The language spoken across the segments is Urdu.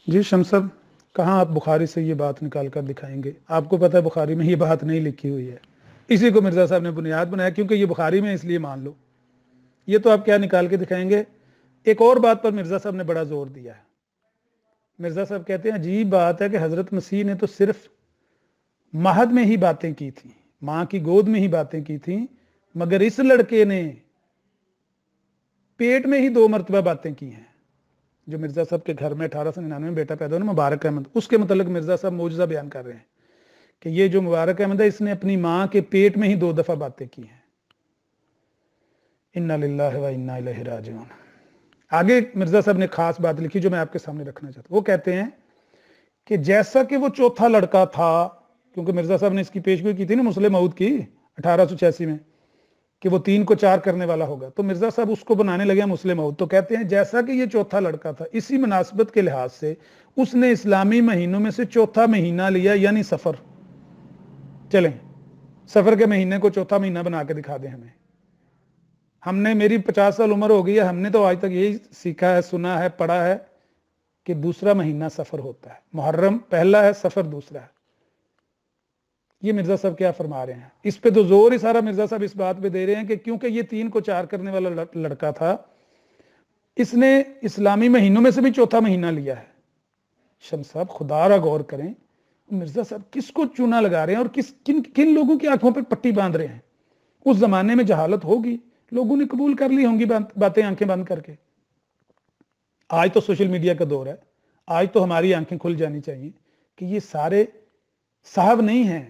جی شمس صاحب، کہاں آپ بخاری سے یہ بات نکال کر دکھائیں گے؟ آپ کو پتہ ہے بخاری میں یہ بات نہیں لکھی ہوئی ہے، اسی کو مرزا صاحب نے بنیاد بنایا کیونکہ یہ بخاری میں اس لیے مان لو۔ یہ تو آپ کیا نکال کے دکھائیں گے؟ ایک اور بات پر مرزا صاحب نے بڑا زور دیا ہے۔ مرزا صاحب کہتے ہیں عجیب بات ہے کہ حضرت مسیح نے تو صرف مہد میں ہی باتیں کی تھیں، ماں کی گود میں ہی باتیں کی تھیں، مگر اس لڑکے نے پیٹ میں ہی 2 مرتبہ باتیں کی ہیں۔ جو مرزا صاحب کے گھر میں 1899 میں بیٹا پیدا ہوا مبارک احمد، اس کے متعلق مرزا صاحب معجزہ بیان کر رہے ہیں کہ یہ جو مبارک احمد ہے اس نے اپنی ماں کے پیٹ میں ہی 2 دفعہ باتیں کی ہیں۔ انا للہ و انا الیہ راجعون۔ آگے مرزا صاحب نے خاص بات لکھی جو میں آپ کے سامنے رکھنا چاہتا ہوں۔ وہ کہتے ہیں کہ جیسا کہ وہ چوتھا لڑکا تھا، کیونکہ مرزا صاحب نے اس کی پیشگوئی کی تھی نا مسلح موعود کی 1886 میں کہ وہ 3 کو 4 کرنے والا ہوگا، تو مرزا صاحب اس کو بنانے لگے مسلح موعود۔ تو کہتے ہیں جیسا کہ یہ چوتھا لڑکا تھا، اسی مناسبت کے لحاظ سے اس نے اسلامی مہینوں میں سے چوتھا مہینہ لیا، یعنی سفر۔ چلیں سفر کے مہینے کو چوتھا مہینہ بنا کے دکھا دیں ہمیں۔ ہم نے، میری 50 سال عمر ہو گئی ہے، ہم نے تو آج تک یہی سیکھا ہے، سنا ہے، پڑھا ہے کہ دوسرا مہینہ سفر ہوتا ہے، محرم پہلا ہے، سفر دوسرا ہے۔ یہ مرزا صاحب کیا فرما رہے ہیں؟ اس پہ تو زور ہی سارا مرزا صاحب اس بات پہ دے رہے ہیں کہ کیونکہ یہ 3 کو 4 کرنے والا لڑکا تھا، اس نے اسلامی مہینوں میں سے بھی چوتھا مہینہ لیا ہے۔ شمس صاحب خدا را غور کریں، مرزا صاحب کس کو چونا لگا رہے ہیں اور کن لوگوں کی آنکھوں پہ پٹی باندھ رہے ہیں؟ اس زمانے میں جہالت ہوگی، لوگوں نے قبول کر لی ہوں گی باتیں آنکھیں بند کر کے۔ آج تو سوشل میڈیا کا دور ہے، آج تو ہماری آنکھیں کھل جانی چاہیے کہ یہ سارے صاحب نہیں ہیں،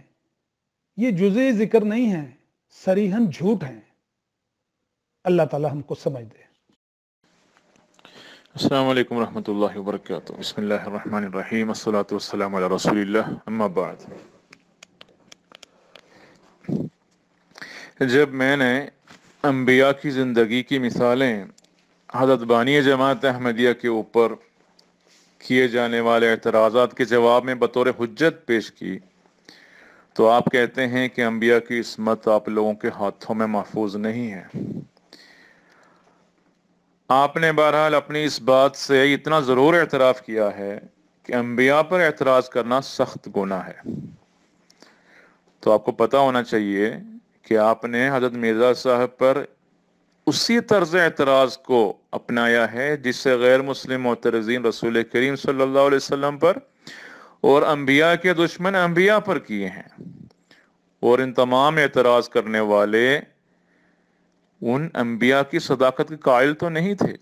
یہ جزء ذکر نہیں ہیں، صریحاً جھوٹ ہیں۔ اللہ تعالی ہم کو سمجھ دے۔ السلام علیکم ورحمۃ اللہ وبرکاتہ۔ بسم اللہ الرحمن الرحیم، الصلاۃ والسلام علی رسول اللہ، اما بعد۔ جب میں نے انبیاء کی زندگی کی مثالیں حضرت بانی جماعت احمدیہ کے اوپر کیے جانے والے اعتراضات کے جواب میں بطور حجت پیش کی تو آپ کہتے ہیں کہ انبیاء کی عصمت آپ لوگوں کے ہاتھوں میں محفوظ نہیں ہے۔ آپ نے بہرحال اپنی اس بات سے اتنا ضرور اعتراف کیا ہے کہ انبیاء پر اعتراض کرنا سخت گناہ ہے، تو آپ کو پتہ ہونا چاہیے کہ آپ نے حضرت مرزا صاحب پر اسی طرز اعتراض کو اپنایا ہے جس سے غیر مسلم معترضین رسول کریم صلی اللہ علیہ وسلم پر اور انبیاء کے دشمن انبیاء پر کیے ہیں، اور ان تمام اعتراض کرنے والے ان انبیاء کی صداقت کے قائل تو نہیں تھے۔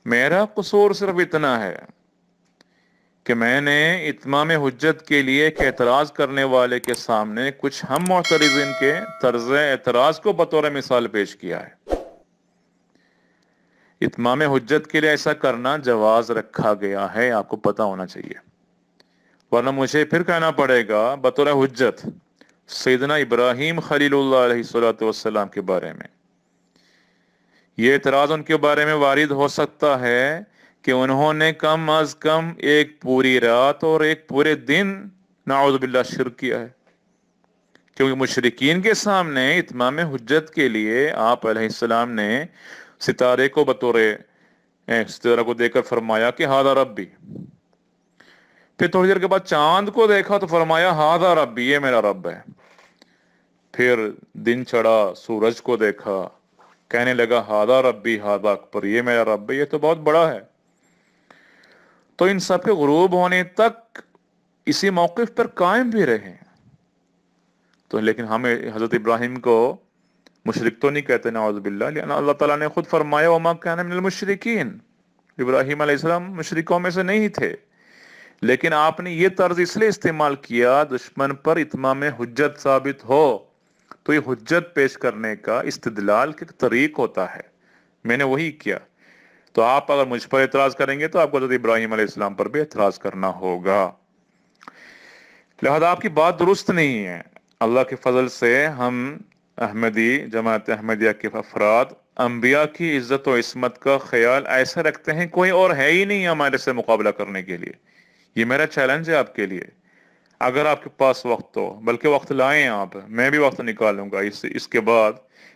میرا قصور صرف اتنا ہے کہ میں نے اتمام حجت کے لیے ایک اعتراض کرنے والے کے سامنے کچھ ہم معترضین کے طرز اعتراض کو بطور مثال پیش کیا ہے۔ اتمام حجت کے لیے ایسا کرنا جواز رکھا گیا ہے، آپ کو پتہ ہونا چاہیے، ورنہ مجھے پھر کہنا پڑے گا بطور حجت سیدنا ابراہیم خلیل اللہ علیہ السلام کے بارے میں یہ اعتراض ان کے بارے میں وارد ہو سکتا ہے کہ انہوں نے کم از کم ایک پوری رات اور ایک پورے دن نعوذ باللہ شرک کیا ہے، کیونکہ مشرکین کے سامنے اتمام حجت کے لیے آپ علیہ السلام نے ستارے کو ستارہ کو دیکھ کر فرمایا کہ ہذا ربی، پھر تھوڑی دیر کے بعد چاند کو دیکھا تو فرمایا ہذا ربی، یہ میرا رب ہے، پھر دن چڑھا سورج کو دیکھا، کہنے لگا ہذا ربی ہذا اکبر، یہ میرا رب ہے، یہ تو بہت بڑا ہے۔ تو ان سب کے غروب ہونے تک اسی موقف پر قائم بھی رہے، تو لیکن ہمیں حضرت ابراہیم کو مشرک تو نہیں کہتے نعوذ باللہ، لأن اللہ تعالیٰ نے خود فرمایا وما کان من المشرکین، ابراہیم علیہ السلام مشرکوں میں سے نہیں تھے، لیکن آپ نے یہ طرز اس لیے استعمال کیا دشمن پر اتمام حجت ثابت ہو، تو یہ حجت پیش کرنے کا استدلال کے طریق ہوتا ہے، میں نے وہی کیا۔ تو آپ اگر مجھ پر اعتراض کریں گے تو آپ کو حضرت ابراہیم علیہ السلام پر بھی اعتراض کرنا ہوگا، لہذا آپ کی بات درست نہیں ہے۔ اللہ کے فضل سے ہم احمدی جماعت احمدیہ کے افراد انبیاء کی عزت و عصمت کا خیال ایسے رکھتے ہیں کوئی اور ہے ہی نہیں ہمارے سے مقابلہ کرنے کے لیے۔ یہ میرا چیلنج ہے آپ کے لیے، اگر آپ کے پاس وقت ہو، بلکہ وقت لائیں آپ، میں بھی وقت نکالوں گا اس کے بعد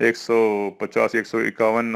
150 151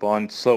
500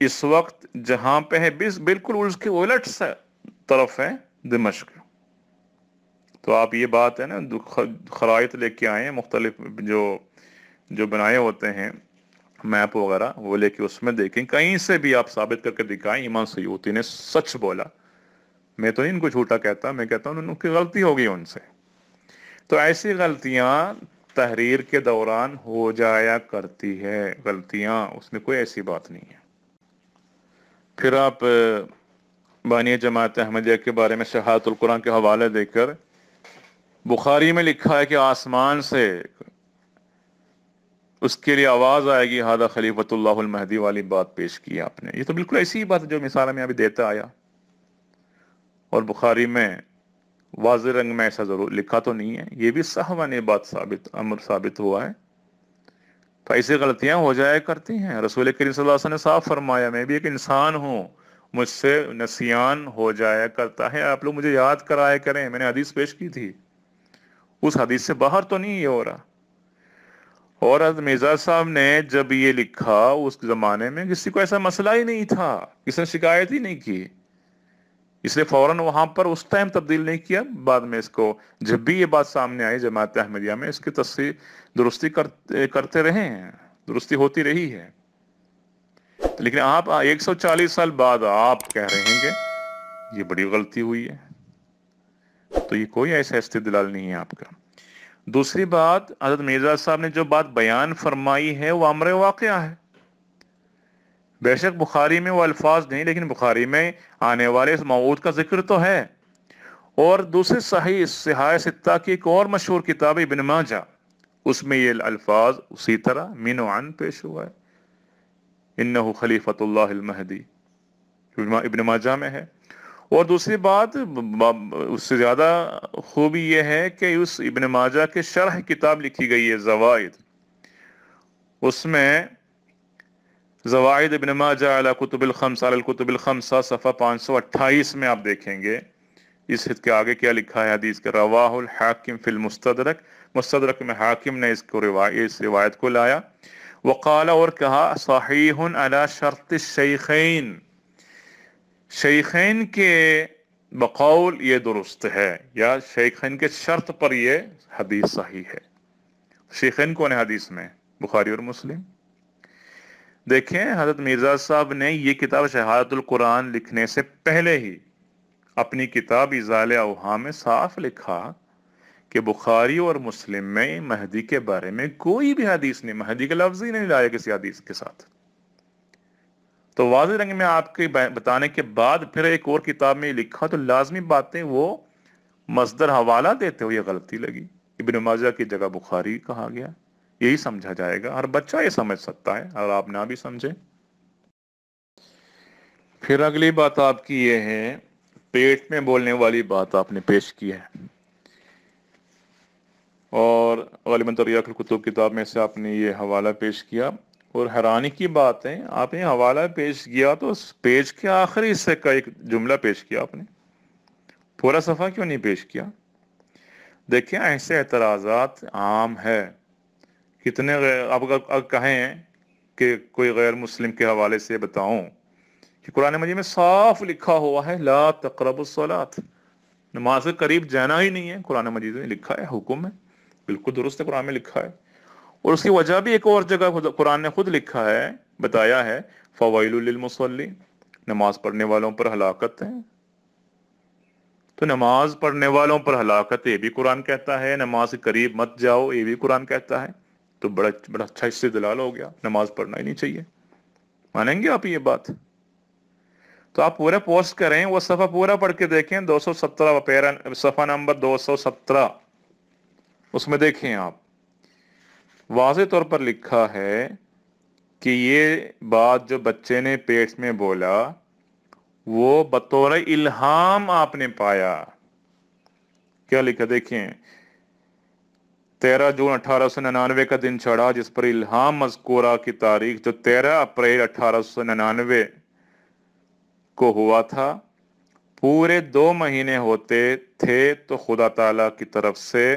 اس وقت جہاں پہ ہے بالکل اس کے الٹ طرف ہے دمشق. تو آپ یہ بات ہے نا خرائط لے کے آئے ہیں مختلف جو بنائے ہوتے ہیں میپ وغیرہ، وہ لے کے اس میں دیکھیں کہیں سے بھی آپ ثابت کر کے دکھائیں امام سیوطی نے سچ بولا. میں تو نہیں ان کو جھوٹا کہتا، میں کہتا ہوں ان کی غلطی ہو گئی ان سے. تو ایسی غلطیاں تحریر کے دوران ہو جایا کرتی ہے، غلطیاں، اس میں کوئی ایسی بات نہیں ہے. پھر آپ بانی جماعت احمدیہ کے بارے میں شہادت القرآن کے حوالے دے کر بخاری میں لکھا ہے کہ آسمان سے اس کے لیے آواز آئے گی ہذا خلیفۃ اللہ المہدی والی بات پیش کی آپ نے. یہ تو بالکل ایسی ہی بات ہے جو مثال میں ابھی دیتا آیا، اور بخاری میں واضح رنگ میں ایسا ضرور لکھا تو نہیں ہے. یہ بھی صحوہ نے بات امر ثابت ہوا ہے. تو ایسی غلطیاں ہو جایا کرتی ہیں. رسول کریم صلی اللہ علیہ وسلم نے صاف فرمایا میں بھی ایک انسان ہوں، مجھ سے نسیان ہو جایا کرتا ہے، آپ لوگ مجھے یاد کرایا کریں. میں نے حدیث پیش کی تھی، اس حدیث سے باہر تو نہیں یہ ہو رہا. اور حضرت مرزا صاحب نے جب یہ لکھا اس زمانے میں کسی کو ایسا مسئلہ ہی نہیں تھا، کسی نے شکایت ہی نہیں کی، اس لیے فوراً وہاں پر اس ٹائم تبدیل نہیں کیا. بعد میں اس کو جب بھی یہ بات سامنے آئی جماعت احمدیہ میں اس کی تصحیح درستی کرتے رہے ہیں، درستی ہوتی رہی ہے. لیکن آپ 140 سال بعد آپ کہہ رہے ہیں کہ یہ بڑی غلطی ہوئی ہے، تو یہ کوئی ایسا استدلال نہیں ہے آپ کا. دوسری بات، حضرت مرزا صاحب نے جو بات بیان فرمائی ہے وہ امر واقعہ ہے. بے شک بخاری میں وہ الفاظ نہیں، لیکن بخاری میں آنے والے اس موعود کا ذکر تو ہے. اور دوسری صحیح صحاح ستہ کی ایک اور مشہور کتاب ابن ماجہ، اس میں یہ الفاظ اسی طرح من و عن پیش ہوا ہے، انہ خلیفۃ اللہ المہدی، ابن ماجہ میں ہے. اور دوسری بات اس سے زیادہ خوبی یہ ہے کہ اس ابن ماجہ کے شرح کتاب لکھی گئی ہے زوائد، اس میں زوائد ابن ماجہ علی کتب الخمسہ علی الکتب الخمسہ صفحہ 528 میں آپ دیکھیں گے اس کے آگے کیا لکھا ہے حدیث کے. رواہ الحاکم فی المستدرک، مستدرک میں حاکم نے اس روایت کو لایا. وقال، اور کہا، صحیح علی شرط الشیخین، شیخین کے بقول یہ درست ہے، یا شیخین کے شرط پر یہ حدیث صحیح ہے. شیخین کون ہے حدیث میں؟ بخاری اور مسلم. دیکھیں حضرت مرزا صاحب نے یہ کتاب شہادت القرآن لکھنے سے پہلے ہی اپنی کتاب ازالہ اوہام میں صاف لکھا کہ بخاری اور مسلم میں مہدی کے بارے میں کوئی بھی حدیث نہیں، مہدی کا لفظ ہی نہیں لایا کسی حدیث کے ساتھ. تو واضح رنگ میں آپ کے بتانے کے بعد پھر ایک اور کتاب میں لکھا، تو لازمی باتیں وہ مصدر حوالہ دیتے ہوئے غلطی لگی. ابن ماجہ کی جگہ بخاری کہا گیا. یہی سمجھا جائے گا، ہر بچہ یہ سمجھ سکتا ہے اگر آپ نہ بھی سمجھیں. پھر اگلی بات آپ کی یہ ہے، پیٹ میں بولنے والی بات آپ نے پیش کی ہے، اور غالباً تریاق الکتب کتاب میں سے آپ نے یہ حوالہ پیش کیا. اور حیرانی کی بات ہے، آپ نے حوالہ پیش کیا تو اس پیج کے آخری حصے کا ایک جملہ پیش کیا آپ نے، پورا صفحہ کیوں نہیں پیش کیا؟ دیکھیں ایسے اعتراضات عام ہے. کتنے اب اگر کہیں کہ کوئی غیر مسلم کے حوالے سے بتاؤں کہ قرآن مجید میں صاف لکھا ہوا ہے لا تقربوا الصلاۃ، نماز کے قریب جانا ہی نہیں ہے، قرآن مجید میں لکھا ہے، حکم ہے، بالکل درست ہے، قرآن میں لکھا ہے. اور اس کی وجہ بھی ایک اور جگہ قرآن نے خود لکھا ہے، بتایا ہے، فویل للمصلین، نماز پڑھنے والوں پر ہلاکت ہے. تو نماز پڑھنے والوں پر ہلاکت یہ بھی قرآن کہتا ہے، نماز کے قریب مت جاؤ یہ بھی قرآن کہتا ہے. تو بڑا اچھا استدلال ہو گیا، نماز پڑھنا ہی نہیں چاہیے. مانیں گے آپ یہ بات؟ تو آپ پورا پوسٹ کریں، وہ صفحہ پورا پڑھ کے دیکھیں، 217 صفحہ نمبر 217، اس میں دیکھیں آپ واضح طور پر لکھا ہے کہ یہ بات جو بچے نے پیٹ میں بولا وہ بطور الہام آپ نے پایا. کیا لکھا دیکھیں، 13 جون 1899 کا دن چڑھا جس پر الہام مذکورہ کی تاریخ جو 13 اپریل 1899 کو ہوا تھا، پورے 2 مہینے ہوتے تھے تو خدا تعالی کی طرف سے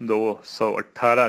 218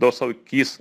221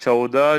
14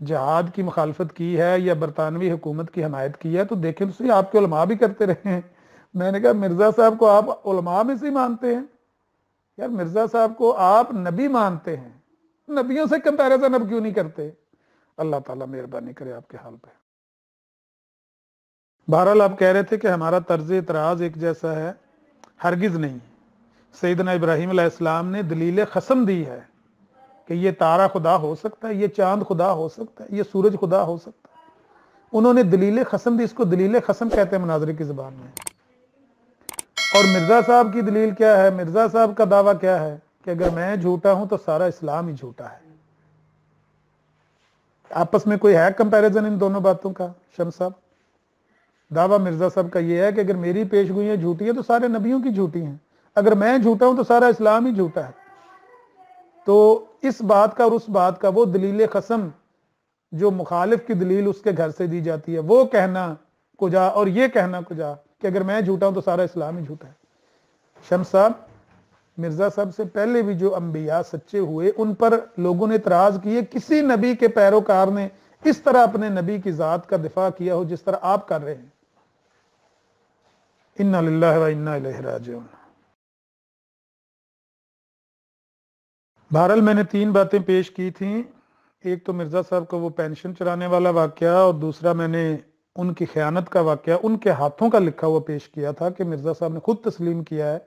جہاد کی مخالفت کی ہے یا برطانوی حکومت کی حمایت کی ہے تو دیکھیں تو صحیح آپ کے علماء بھی کرتے رہے ہیں. میں نے کہا مرزا صاحب کو آپ علماء میں سے مانتے ہیں؟ یار مرزا صاحب کو آپ نبی مانتے ہیں, نبیوں سے کمپیریزن اب کیوں نہیں کرتے؟ اللہ تعالیٰ مہربانی کرے آپ کے حال پہ. بہرحال آپ کہہ رہے تھے کہ ہمارا طرز اعتراض ایک جیسا ہے. ہرگز نہیں. سیدنا ابراہیم علیہ السلام نے دلیل قسم دی ہے کہ یہ تارا خدا ہو سکتا ہے, یہ چاند خدا ہو سکتا ہے, یہ سورج خدا ہو سکتا ہے. انہوں نے دلیل قسم دی, اس کو دلیل قسم کہتے ہیں مناظرے کی زبان میں. اور مرزا صاحب کی دلیل کیا ہے؟ مرزا صاحب کا دعویٰ کیا ہے کہ اگر میں جھوٹا ہوں تو سارا اسلام ہی جھوٹا ہے. آپس میں کوئی ہے کمپیریزن ان دونوں باتوں کا؟ شمس صاحب, دعویٰ مرزا صاحب کا یہ ہے کہ اگر میری پیش گوئیاں جھوٹی ہیں تو سارے نبیوں کی جھوٹی ہیں, اگر میں جھوٹا ہوں تو سارا اسلام ہی جھوٹا ہے. تو اس بات کا اور اس بات کا وہ دلیل قسم جو مخالف کی دلیل اس کے گھر سے دی جاتی ہے وہ کہنا کجا اور یہ کہنا کجا کہ اگر میں جھوٹا ہوں تو سارا اسلام ہی جھوٹا ہے. شمس صاحب, مرزا صاحب سے پہلے بھی جو انبیاء سچے ہوئے ان پر لوگوں نے اعتراض کیے, کسی نبی کے پیروکار نے اس طرح اپنے نبی کی ذات کا دفاع کیا ہو جس طرح آپ کر رہے ہیں. انا للہ و انا الیہ راجعون. بہرحال میں نے 3 باتیں پیش کی تھیں. ایک تو مرزا صاحب کا وہ پینشن چرانے والا واقعہ, اور دوسرا میں نے ان کی خیانت کا واقعہ ان کے ہاتھوں کا لکھا ہوا پیش کیا تھا کہ مرزا صاحب نے خود تسلیم کیا ہے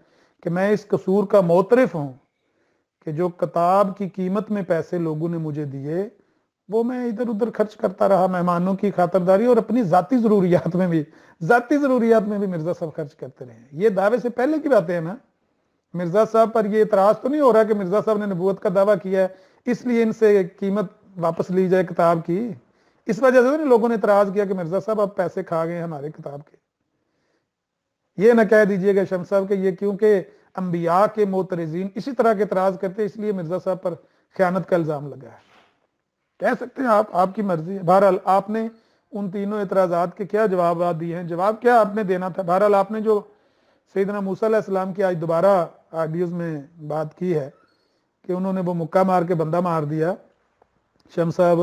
کہ میں اس قصور کا معترف ہوں کہ جو کتاب کی قیمت میں پیسے لوگوں نے مجھے دیے وہ میں ادھر ادھر خرچ کرتا رہا, مہمانوں کی خاطرداری اور اپنی ذاتی ضروریات میں بھی مرزا صاحب خرچ کرتے رہے. یہ دعوے سے پہلے کی باتیں ہیں نا. مرزا صاحب پر یہ اعتراض تو نہیں ہو رہا کہ مرزا صاحب نے نبوت کا دعویٰ کیا ہے اس لیے ان سے قیمت واپس لی جائے کتاب کی. اس وجہ سے لوگوں نے اعتراض کیا کہ مرزا صاحب آپ پیسے کھا گئے ہمارے کتاب کے. یہ نہ کہہ دیجئے گا شمس صاحب کہ یہ کیونکہ انبیاء کے معترضین اسی طرح کے اعتراض کرتے اس لیے مرزا صاحب پر خیانت کا الزام لگا ہے. کہہ سکتے ہیں آپ کی مرضی ہے. بہرحال آپ نے ان تینوں اعتراضات کے کیا جوابات دیے ہیں؟ جواب کیا آپ نے دینا تھا؟ بہرحال آپ نے جو سیدنا موسیٰ علیہ السلام کی آج دوبارہ آڈیوز میں بات کی ہے کہ انہوں نے وہ مکہ مار کے بندہ مار دیا. شمس صاحب,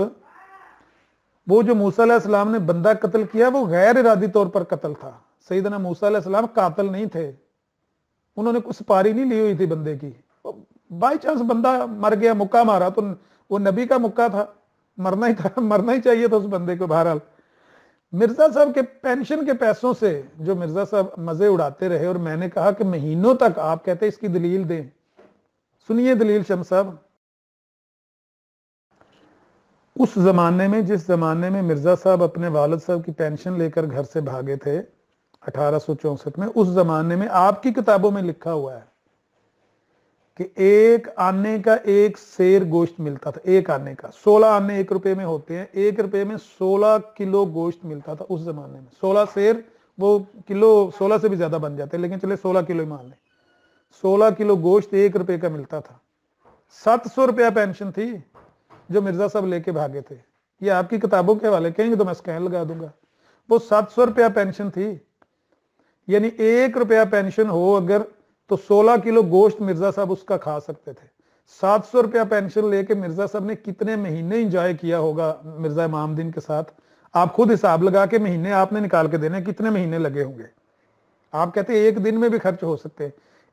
وہ جو موسیٰ علیہ السلام نے بندہ قتل کیا وہ غیر ارادی طور پر قتل تھا. سیدنا موسیٰ علیہ السلام قاتل نہیں تھے, انہوں نے کچھ سپاری نہیں لی ہوئی تھی بندے کی. بائی چانس بندہ مر گیا, مکہ مارا تو وہ نبی کا مکہ تھا, مرنا ہی چاہیے تھا اس بندے کو. بہرحال مرزا صاحب کے پینشن کے پیسوں سے جو مرزا صاحب مزے اڑاتے رہے, اور میں نے کہا کہ مہینوں تک آپ کہتے اس کی دلیل دیں. سنیے دلیل شمس صاحب. اس زمانے میں جس زمانے میں مرزا صاحب اپنے والد صاحب کی پینشن لے کر گھر سے بھاگے تھے 1864 میں, اس زمانے میں آپ کی کتابوں میں لکھا ہوا ہے کہ ایک آنے کا 1 سیر گوشت ملتا تھا. ایک آنے کا 16 آنے 1 روپے میں ہوتے ہیں, 1 روپے میں 16 کلو گوشت ملتا تھا اس زمانے میں. 16 سیر, وہ کلو 16 سے بھی زیادہ بن جاتے ہیں لیکن چلے 16 کلو ہی مان لیں. 16 کلو گوشت 1 روپے کا ملتا تھا. 700 روپیہ پینشن تھی جو مرزا صاحب لے کے بھاگے تھے. یہ آپ کی کتابوں کے حوالے کہیں گے تو میں اسکین لگا دوں گا. وہ 700 روپیہ پینشن تھی, یعنی 1 روپیہ پینشن ہو اگر تو 16 کلو گوشت مرزا صاحب اس کا کھا سکتے تھے. 700 روپیہ پینشن لے کے مرزا صاحب نے کتنے مہینے انجوائے کیا ہوگا مرزا امام الدین کے ساتھ. آپ خود حساب لگا کے مہینے آپ نے نکال کے دینے, کتنے مہینے لگے ہوں گے. آپ کہتے ہیں 1 دن میں بھی خرچ ہو سکتے ہیں,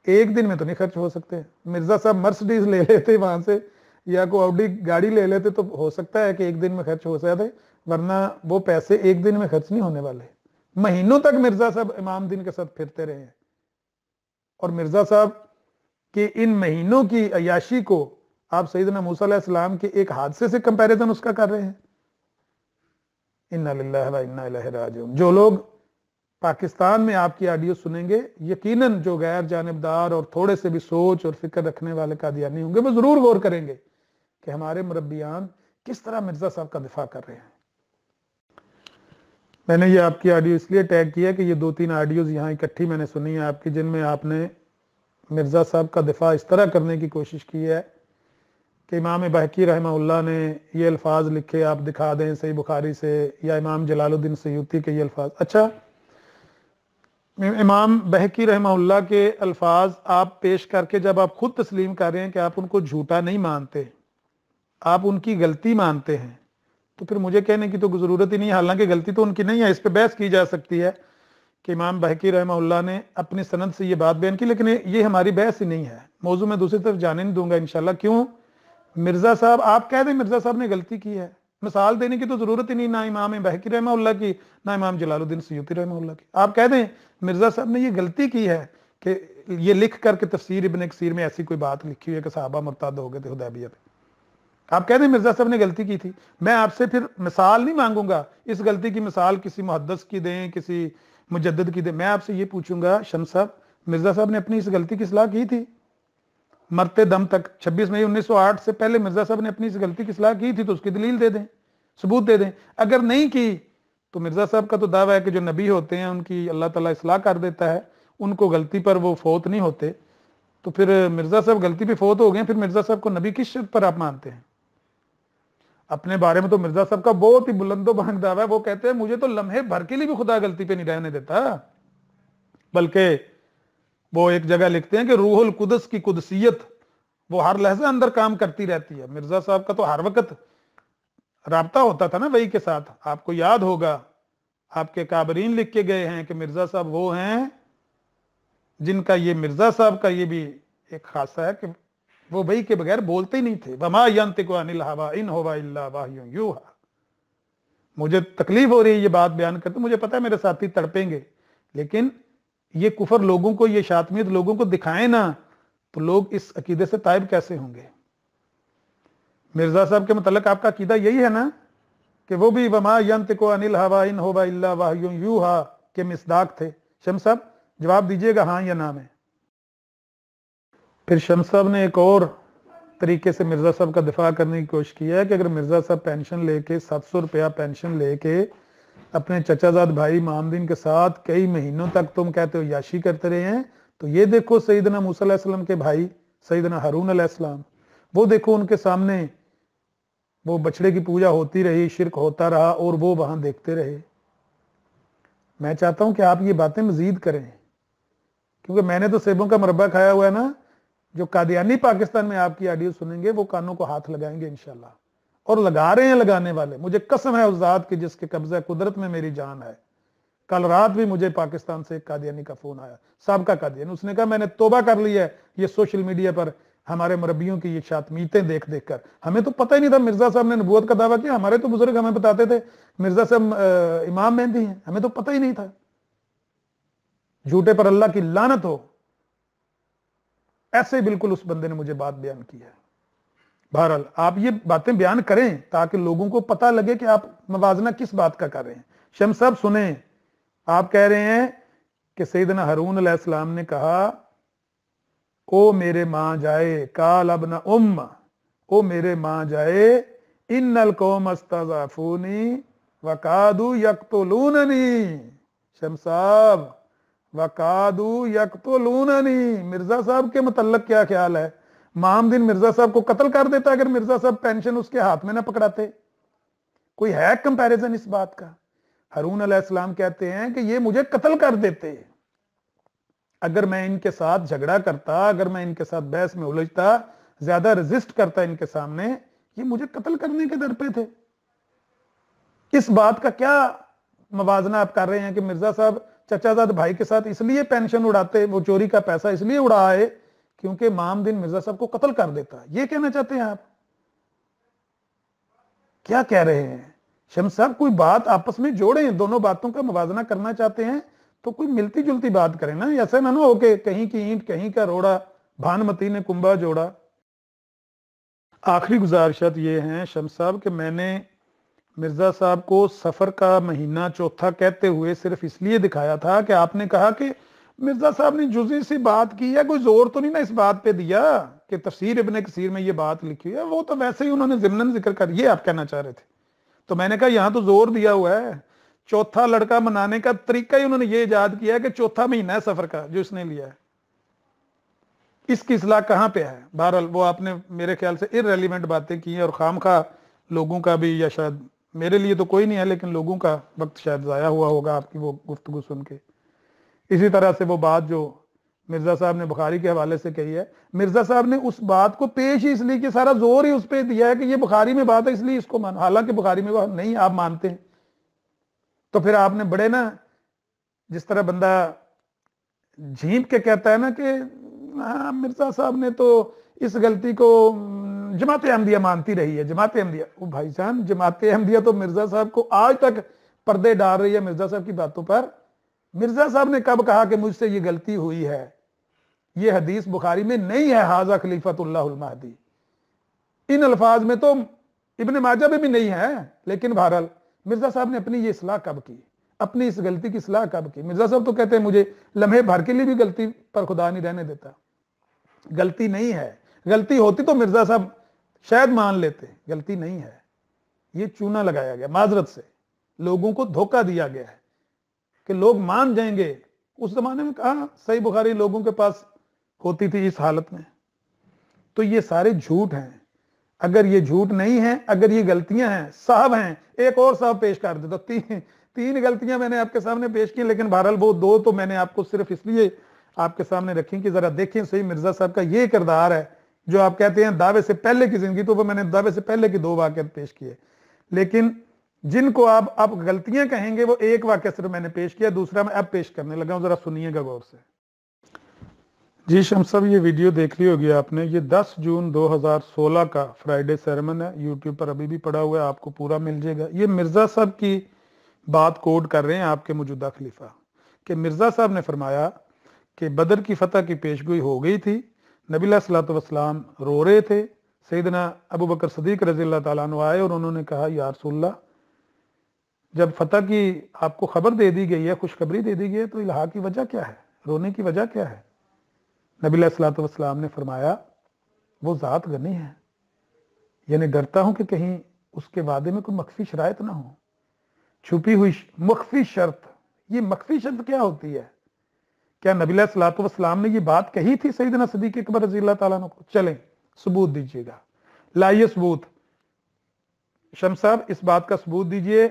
1 دن میں تو نہیں خرچ ہو سکتے. مرزا صاحب مرسڈیز لے لیتے وہاں سے یا کوئی آڈی گاڑی لے لیتے تو ہو سکتا ہے کہ 1 دن میں خرچ ہو سکتے, ورنہ وہ پیسے 1 دن میں خرچ نہیں ہونے والے. مہینوں تک مرزا صاحب امام الدین کے ساتھ پھرتے رہے ہیں, اور مرزا صاحب کے ان مہینوں کی عیاشی کو آپ سیدنا موسیٰ علیہ السلام کے ایک حادثے سے کمپیریزن اس کا کر رہے ہیں. انا للہ و انا الیہ راجعون. جو لوگ پاکستان میں آپ کی آڈیو سنیں گے یقیناً جو غیر جانبدار اور تھوڑے سے بھی سوچ اور فکر رکھنے والے قادیانی ہوں گے وہ ضرور غور کریں گے کہ ہمارے مربیان کس طرح مرزا صاحب کا دفاع کر رہے ہیں. میں نے یہ آپ کی آڈیو اس لیے ٹیگ کیا کہ یہ 2-3 آڈیوز یہاں اکٹھی میں نے سنی ہے آپ کی, جن میں آپ نے مرزا صاحب کا دفاع اس طرح کرنے کی کوشش کی ہے کہ امام بہقی رحمہ اللہ نے یہ الفاظ لکھے, آپ دکھا دیں صحیح بخاری سے, یا امام جلال الدین سیوطی کے یہ الفاظ. اچھا, امام بہقی رحمہ اللہ کے الفاظ آپ پیش کر کے جب آپ خود تسلیم کر رہے ہیں کہ آپ ان کو جھوٹا نہیں مانتے, آپ ان کی غلطی مانتے ہیں, تو پھر مجھے کہنے کی تو ضرورت ہی نہیں ہے، حالانکہ غلطی تو ان کی نہیں ہے، اس پہ بحث کی جا سکتی ہے کہ امام بہقی رحمہ اللہ نے اپنی سند سے یہ بات بیان کی، لیکن یہ ہماری بحث ہی نہیں ہے، موضوع میں دوسری طرف جانے نہیں دوں گا انشاءاللہ۔ کیوں؟ مرزا صاحب آپ کہہ دیں مرزا صاحب نے غلطی کی ہے، مثال دینے کی تو ضرورت ہی نہیں، نہ امام بہقی رحمہ اللہ کی، نہ امام جلال الدین سیوطی رحمہ اللہ کی۔ آپ کہہ دیں مرزا صاحب نے یہ غلطی کی ہے کہ یہ لکھ کر کے تفسیر ابن کثیر میں ایسی کوئی بات لکھی ہوئی ہے کہ صحابہ مرتد ہو گئے تھے حدیبیہ پہ، آپ کہہ دیں مرزا صاحب نے غلطی کی تھی، میں آپ سے پھر مثال نہیں مانگوں گا، اس غلطی کی مثال کسی محدث کی دیں، کسی مجدد کی دیں، میں آپ سے یہ پوچھوں گا شمس صاحب مرزا صاحب نے اپنی اس غلطی کی اصلاح کی تھی؟ مرتے دم تک 26 مئی 1908 سے پہلے مرزا صاحب نے اپنی اس غلطی کی اصلاح کی تھی تو اس کی دلیل دے دیں، ثبوت دے دیں۔ اگر نہیں کی تو مرزا صاحب کا تو دعویٰ ہے کہ جو نبی ہوتے ہیں ان کی اللہ تعالیٰ اصلاح کر دیتا ہے، ان کو غلطی پر وہ فوت نہیں ہوتے، تو پھر مرزا صاحب غلطی پہ فوت ہو گئے، پھر مرزا صاحب کو نبی کس شرط پر آپ مانتے ہیں؟ اپنے بارے میں تو مرزا صاحب کا بہت ہی بلند و بلند دعویٰ ہے، وہ کہتے ہیں مجھے تو لمحے بھر کے لیے بھی خدا غلطی پہ نہیں رہنے دیتا، بلکہ وہ ایک جگہ لکھتے ہیں کہ روح القدس کی قدسیت وہ ہر لحظہ اندر کام کرتی رہتی ہے۔ مرزا صاحب کا تو ہر وقت رابطہ ہوتا تھا نا وحی کے ساتھ، آپ کو یاد ہوگا آپ کے کابرین لکھ کے گئے ہیں کہ مرزا صاحب وہ ہیں جن کا یہ مرزا صاحب کا یہ بھی ایک خاصہ ہے کہ وہ وحی کے بغیر بولتے ہی نہیں تھے، وما ينطق عن الهوى ان هو الا وحی یوحى۔ مجھے تکلیف ہو رہی ہے یہ بات بیان کرتے، مجھے پتا ہے میرے ساتھی تڑپیں گے، لیکن یہ کفر لوگوں کو، یہ شاطمیت لوگوں کو دکھائیں نا تو لوگ اس عقیدے سے تائب کیسے ہوں گے؟ مرزا صاحب کے متعلق آپ کا عقیدہ یہی ہے نا کہ وہ بھی وما ينطق عن الهوى ان هو الا وحی یوحى کے مصداق تھے؟ شمس صاحب جواب دیجئے گا ہاں یا نہ میں۔ پھر شمس صاحب نے ایک اور طریقے سے مرزا صاحب کا دفاع کرنے کی کوشش کی ہے کہ اگر مرزا صاحب پینشن لے کے 700 روپیہ پینشن لے کے اپنے چچا زاد بھائی امام دین کے ساتھ کئی مہینوں تک تم کہتے ہو یاشی کرتے رہے ہیں، تو یہ دیکھو سیدنا موسیٰ علیہ السلام کے بھائی سیدنا ہارون علیہ السلام، وہ دیکھو ان کے سامنے وہ بچڑے کی پوجا ہوتی رہی، شرک ہوتا رہا اور وہ وہاں دیکھتے رہے۔ میں چاہتا ہوں کہ آپ یہ باتیں مزید کریں، کیونکہ میں نے تو سیبوں کا مربع کھایا ہوا ہے نا، جو قادیانی پاکستان میں آپ کی آڈیو سنیں گے وہ کانوں کو ہاتھ لگائیں گے انشاءاللہ، اور لگا رہے ہیں لگانے والے، مجھے قسم ہے اس ذات کی جس کے قبضہ قدرت میں میری جان ہے۔ کل رات بھی مجھے پاکستان سے ایک قادیانی کا فون آیا، سابقہ قادیانی، اس نے کہا میں نے توبہ کر لی ہے یہ سوشل میڈیا پر ہمارے مربیوں کی یہ شاتمیتیں دیکھ دیکھ کر، ہمیں تو پتہ ہی نہیں تھا مرزا صاحب نے نبوت کا دعویٰ کیا، ہمارے تو بزرگ ہمیں بتاتے تھے مرزا صاحب امام مہدی ہیں، ہمیں تو پتہ ہی نہیں تھا۔ جھوٹے پر اللہ کی لعنت ہو، ایسے بالکل اس بندے نے مجھے بات بیان کی ہے۔ بہرحال آپ یہ باتیں بیان کریں تاکہ لوگوں کو پتہ لگے کہ آپ موازنہ کس بات کا کر رہے ہیں۔ شمس صاحب سنیں، آپ کہہ رہے ہیں کہ سیدنا ہارون علیہ السلام نے کہا او میرے ماں جائے، قال ابن ام، او میرے ماں جائے، ان القوم استضعفونی وقادوا یقتلوننی۔ شمس صاحب وقادوا یقتلوننی، مرزا صاحب کے متعلق کیا خیال ہے؟ امام دین مرزا صاحب کو قتل کر دیتا اگر مرزا صاحب پینشن اس کے ہاتھ میں نہ پکڑاتے؟ کوئی ہے کمپیریزن اس بات کا؟ ہارون علیہ السلام کہتے ہیں کہ یہ مجھے قتل کر دیتے اگر میں ان کے ساتھ جھگڑا کرتا، اگر میں ان کے ساتھ بحث میں الجھتا، زیادہ ریزسٹ کرتا ان کے سامنے، یہ مجھے قتل کرنے کے در پہ تھے۔ اس بات کا کیا موازنہ آپ کر رہے ہیں کہ مرزا صاحب چچا زاد بھائی کے ساتھ اس لیے پینشن اڑاتے، وہ چوری کا پیسہ اس لیے اڑائے کیونکہ امام دین مرزا صاحب کو قتل کر دیتا؟ یہ کہنا چاہتے ہیں آپ؟ کیا کہہ رہے ہیں شمس صاحب؟ کوئی بات آپس میں جوڑیں، دونوں باتوں کا موازنہ کرنا چاہتے ہیں تو کوئی ملتی جلتی بات کریں نا، ایسا نہ ہو کہ کہیں کی اینٹ کہیں کا روڑا، بھانمتی نے کنبا جوڑا۔ آخری گزارشات یہ ہیں شمس صاحب کہ میں نے مرزا صاحب کو سفر کا مہینہ چوتھا کہتے ہوئے صرف اس لیے دکھایا تھا کہ آپ نے کہا کہ مرزا صاحب نے جزئی سی بات کی ہے، کوئی زور تو نہیں نا اس بات پہ دیا کہ تفسیر ابن کثیر میں یہ بات لکھی ہے، وہ تو ویسے ہی انہوں نے ضمناً ذکر کر، یہ آپ کہنا چاہ رہے تھے۔ تو میں نے کہا یہاں تو زور دیا ہوا ہے، چوتھا لڑکا منانے کا طریقہ ہی انہوں نے یہ ایجاد کیا ہے کہ چوتھا مہینہ ہے سفر کا جو اس نے لیا ہے، اس کی اصلاح کہاں پہ ہے؟ بہرحال وہ آپ نے میرے خیال سے irrelevant باتیں کی ہیں اور خام خواہ لوگوں کا بھی، یا شاید میرے لیے تو کوئی نہیں ہے لیکن لوگوں کا وقت شاید ضائع ہوا ہوگا آپ کی وہ گفتگو سن کے۔ اسی طرح سے وہ بات جو مرزا صاحب نے بخاری کے حوالے سے کہی ہے. مرزا صاحب نے اس بات کو پیش ہی اس لیے کہ سارا زور ہی اس پہ دیا ہے کہ یہ بخاری میں بات ہے اس لیے اس کو مانو, حالانکہ بخاری میں وہ نہیں آپ مانتے ہیں. تو پھر آپ نے بڑے نا, جس طرح بندہ جھینپ کے کہتا ہے نا کہ مرزا صاحب نے تو اس غلطی کو جماعت احمدیہ مانتی رہی ہے, جماعت احمدیہ. وہ بھائی جان جماعت احمدیہ تو مرزا صاحب کو آج تک پردے ڈال رہی ہے مرزا صاحب کی باتوں پر. مرزا صاحب نے کب کہا کہ مجھ سے یہ غلطی ہوئی ہے؟ یہ حدیث بخاری میں نہیں ہے, ھذا خلیفۃ اللہ المہدی. ان الفاظ میں تو ابن ماجہ میں بھی نہیں ہے. لیکن بہرحال مرزا صاحب نے اپنی یہ اصلاح کب کی, اپنی اس غلطی کی اصلاح کب کی؟ مرزا صاحب تو کہتے ہیں مجھے لمحے بھر کے لیے بھی غلطی پر خدا نہیں رہنے دیتا. غلطی نہیں ہے, غلطی ہوتی تو مرزا صاحب شاید مان لیتے, غلطی نہیں ہے. یہ چونا لگایا گیا معذرت سے, لوگوں کو دھوکہ دیا گیا ہے کہ لوگ مان جائیں گے. اس زمانے میں کہاں صحیح بخاری لوگوں کے پاس ہوتی تھی اس حالت میں. تو یہ سارے جھوٹ ہیں. اگر یہ جھوٹ نہیں ہے, اگر یہ غلطیاں ہیں, صاحب ہیں, ایک اور صاحب پیش کر دے. تو تین غلطیاں میں نے آپ کے سامنے پیش کی, لیکن بہرحال وہ دو تو میں نے آپ کو صرف اس لیے آپ کے سامنے رکھی کہ ذرا دیکھیں صحیح مرزا صاحب کا یہ کردار ہے جو آپ کہتے ہیں دعوے سے پہلے کی زندگی. تو وہ میں نے دعوے سے پہلے کی دو واقعات پیش کیے, لیکن جن کو آپ غلطیاں کہیں گے وہ ایک واقعہ صرف میں نے پیش کیا, دوسرا میں اب پیش کرنے لگا ہوں, ذرا سنیے گا غور سے. جی شمس صاحب یہ ویڈیو دیکھ لی ہوگی آپ نے, یہ 10 جون 2016 کا فرائیڈے سرمن ہے, یوٹیوب پر ابھی بھی پڑا ہوا ہے, آپ کو پورا مل جائے گا. یہ مرزا صاحب کی بات کوڈ کر رہے ہیں آپ کے موجودہ خلیفہ, کہ مرزا صاحب نے فرمایا کہ بدر کی فتح کی پیشگوئی ہو گئی تھی, نبی علیہ الصلوۃ والسلام رو رہے تھے, سیدنا ابو بکر صدیق رضی اللہ تعالیٰ عنہ آئے اور انہوں نے کہا یا رسول اللہ جب فتح کی آپ کو خبر دے دی گئی ہے, خوشخبری دے دی گئی ہے, تو الہا کی وجہ کیا ہے, رونے کی وجہ کیا ہے؟ نبی علیہ الصلوۃ والسلام نے فرمایا وہ ذات غنی ہے, یعنی ڈرتا ہوں کہ کہیں اس کے وعدے میں کوئی مخفی شرائط نہ ہو, چھپی ہوئی مخفی شرط. یہ مخفی شرط کیا ہوتی ہے؟ کیا نبی علیہ الصلوۃ والسلام نے یہ بات کہی تھی سیدنا صدیق اکبر رضی اللہ تعالیٰ عنہ کو؟ چلیں ثبوت دیجیے گا, لائیے ثبوت. شمس صاحب اس بات کا ثبوت دیجیے,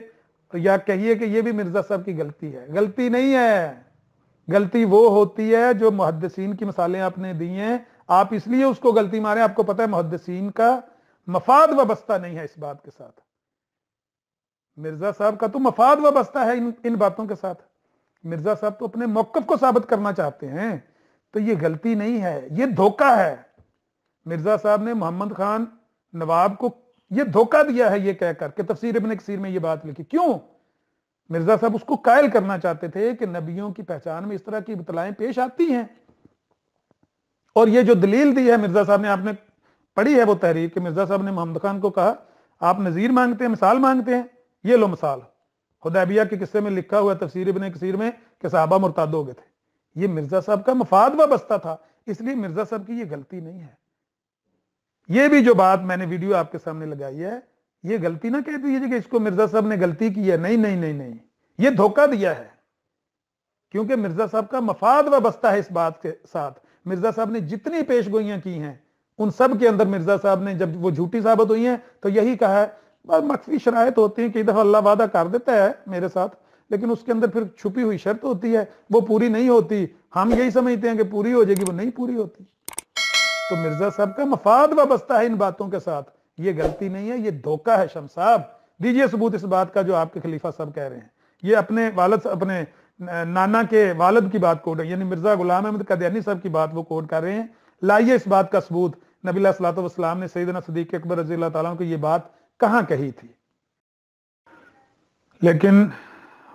یا کہیے کہ یہ بھی مرزا صاحب کی غلطی ہے. غلطی نہیں ہے, غلطی وہ ہوتی ہے جو محدثین کی مثالیں آپ نے دی ہیں, آپ اس لیے اس کو غلطی مارے. آپ کو پتہ ہے محدثین کا مفاد وابستہ نہیں ہے اس بات کے ساتھ, مرزا صاحب کا تو مفاد وابستہ ہے ان باتوں کے ساتھ. مرزا صاحب تو اپنے موقف کو ثابت کرنا چاہتے ہیں. تو یہ غلطی نہیں ہے, یہ دھوکہ ہے. مرزا صاحب نے محمد خان نواب کو یہ دھوکہ دیا ہے یہ کہہ کر کہ تفسیر ابن کثیر میں یہ بات لکھی. کیوں؟ مرزا صاحب اس کو قائل کرنا چاہتے تھے کہ نبیوں کی پہچان میں اس طرح کی ابتلائیں پیش آتی ہیں. اور یہ جو دلیل دی ہے مرزا صاحب نے, آپ نے پڑھی ہے وہ تحریر کہ مرزا صاحب نے محمد خان کو کہا آپ نذیر مانگتے ہیں, مثال مانگتے ہیں, یہ لو مثال. حدیبیہ کے قصے میں لکھا ہوا تفسیر ابن کثیر میں کہ صحابہ مرتد ہو گئے تھے. یہ مرزا صاحب کا مفاد وابستہ تھا, اس لیے مرزا صاحب کی یہ غلطی نہیں ہے. یہ بھی جو بات میں نے ویڈیو آپ کے سامنے لگائی ہے, یہ غلطی نہ کہہ دیجیے کہ اس کو مرزا صاحب نے غلطی کی ہے. نہیں نہیں نہیں نہیں, یہ دھوکہ دیا ہے, کیونکہ مرزا صاحب کا مفاد وابستہ ہے اس بات کے ساتھ. مرزا صاحب نے جتنی پیش گوئیاں کی ہیں ان سب کے اندر مرزا صاحب نے جب وہ جھوٹی ثابت ہوئی ہیں تو یہی کہا ہے مخفی شرائط ہوتی ہیں, کئی دفعہ اللہ وعدہ کر دیتا ہے میرے ساتھ, لیکن اس کے اندر پھر چھپی ہوئی شرط ہوتی ہے, وہ پوری نہیں ہوتی. ہم یہی سمجھتے ہیں کہ پوری ہو جائے گی, وہ نہیں پوری ہوتی. تو مرزا صاحب کا مفاد وابستہ ہے ان باتوں کے ساتھ, یہ غلطی نہیں ہے, یہ دھوکہ ہے. شمس صاحب دیجئے ثبوت اس بات کا جو آپ کے خلیفہ صاحب کہہ رہے ہیں. یہ اپنے والد, اپنے نانا کے والد کی بات کوڈ ہے, یعنی مرزا غلام احمد قادیانی صاحب کی بات وہ کوڈ کر رہے ہیں. لائیے اس بات کا ثبوت, نبی علیہ الصلوۃ والسلام نے سیدنا صدیق اکبر رضی اللہ تعالیٰ عنہ کو یہ بات کہاں کہی تھی. لیکن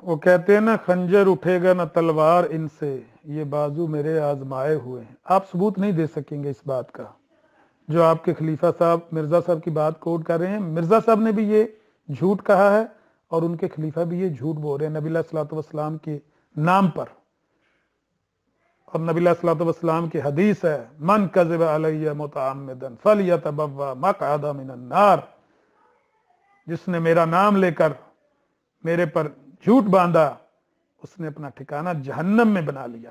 وہ کہتے ہیں نا خنجر اٹھے گا نہ تلوار ان سے, یہ بازو میرے آزمائے ہوئے ہیں. آپ ثبوت نہیں دے سکیں گے اس بات کا جو آپ کے خلیفہ صاحب مرزا صاحب کی بات کوٹ کر رہے ہیں. مرزا صاحب نے بھی یہ جھوٹ کہا ہے اور ان کے خلیفہ بھی یہ جھوٹ بول رہے ہیں نبی علیہ الصلوۃ والسلام کے نام پر. اور نبی علیہ الصلوۃ والسلام کی حدیث ہے من کذب علی متعمدا فلیتبوا مقعدہ من النار, جس نے میرا نام لے کر میرے پر جھوٹ باندھا اس نے اپنا ٹھکانہ جہنم میں بنا لیا.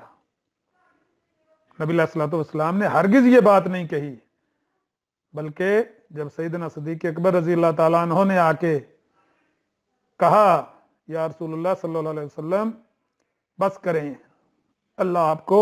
نبی علیہ الصلوۃ والسلام نے ہرگز یہ بات نہیں کہی, بلکہ جب سیدنا صدیق اکبر رضی اللہ تعالیٰ عنہ نے آ کے کہا یا رسول اللہ صلی اللہ علیہ وسلم بس کریں, اللہ آپ کو